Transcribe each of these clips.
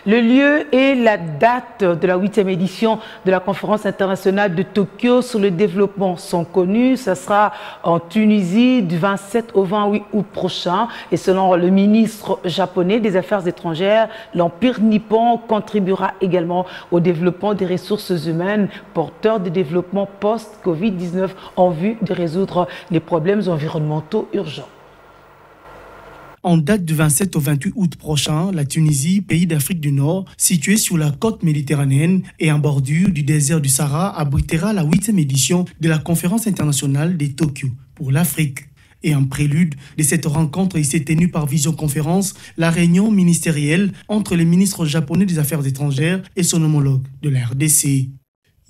Le lieu et la date de la 8e édition de la conférence internationale de Tokyo sur le développement sont connus. Ça sera en Tunisie du 27 au 28 août prochain. Et selon le ministre japonais des Affaires étrangères, l'Empire nippon contribuera également au développement des ressources humaines porteurs de développement post-Covid-19 en vue de résoudre les problèmes environnementaux urgents. En date du 27 au 28 août prochain, la Tunisie, pays d'Afrique du Nord, situé sur la côte méditerranéenne et en bordure du désert du Sahara, abritera la 8e édition de la conférence internationale de Tokyo pour l'Afrique. Et en prélude de cette rencontre, il s'est tenu par visioconférence la réunion ministérielle entre le ministre japonais des Affaires étrangères et son homologue de la RDC.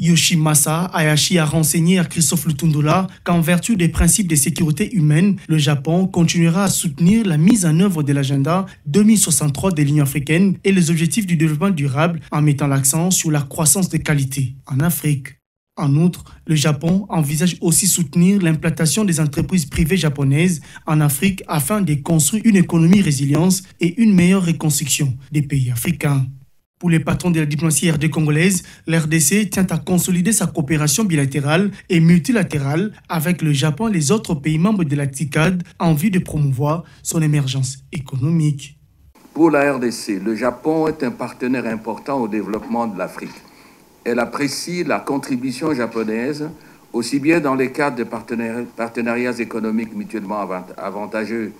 Yoshimasa Hayashi a renseigné à Christophe Lutundula qu'en vertu des principes de sécurité humaine, le Japon continuera à soutenir la mise en œuvre de l'agenda 2063 de l'Union africaine et les objectifs du développement durable en mettant l'accent sur la croissance de qualité en Afrique. En outre, le Japon envisage aussi soutenir l'implantation des entreprises privées japonaises en Afrique afin de construire une économie résiliente et une meilleure reconstruction des pays africains. Pour les patrons de la diplomatie RD congolaise, l'RDC tient à consolider sa coopération bilatérale et multilatérale avec le Japon et les autres pays membres de la TICAD en vue de promouvoir son émergence économique. Pour la RDC, le Japon est un partenaire important au développement de l'Afrique. Elle apprécie la contribution japonaise, aussi bien dans les cadres de partenariats économiques mutuellement avantageux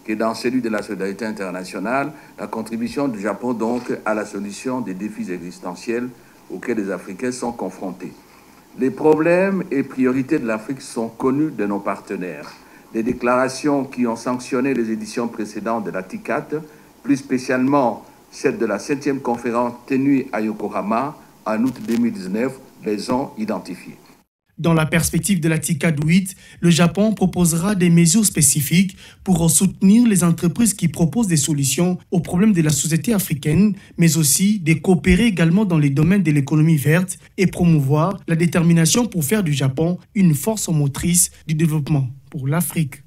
que dans celui de la solidarité internationale, la contribution du Japon donc à la solution des défis existentiels auxquels les Africains sont confrontés. Les problèmes et priorités de l'Afrique sont connus de nos partenaires. Les déclarations qui ont sanctionné les éditions précédentes de la TICAD, plus spécialement celle de la 7e conférence tenue à Yokohama en août 2019, les ont identifiées. Dans la perspective de la TICAD 8, le Japon proposera des mesures spécifiques pour soutenir les entreprises qui proposent des solutions aux problèmes de la société africaine, mais aussi de coopérer également dans les domaines de l'économie verte et promouvoir la détermination pour faire du Japon une force motrice du développement pour l'Afrique.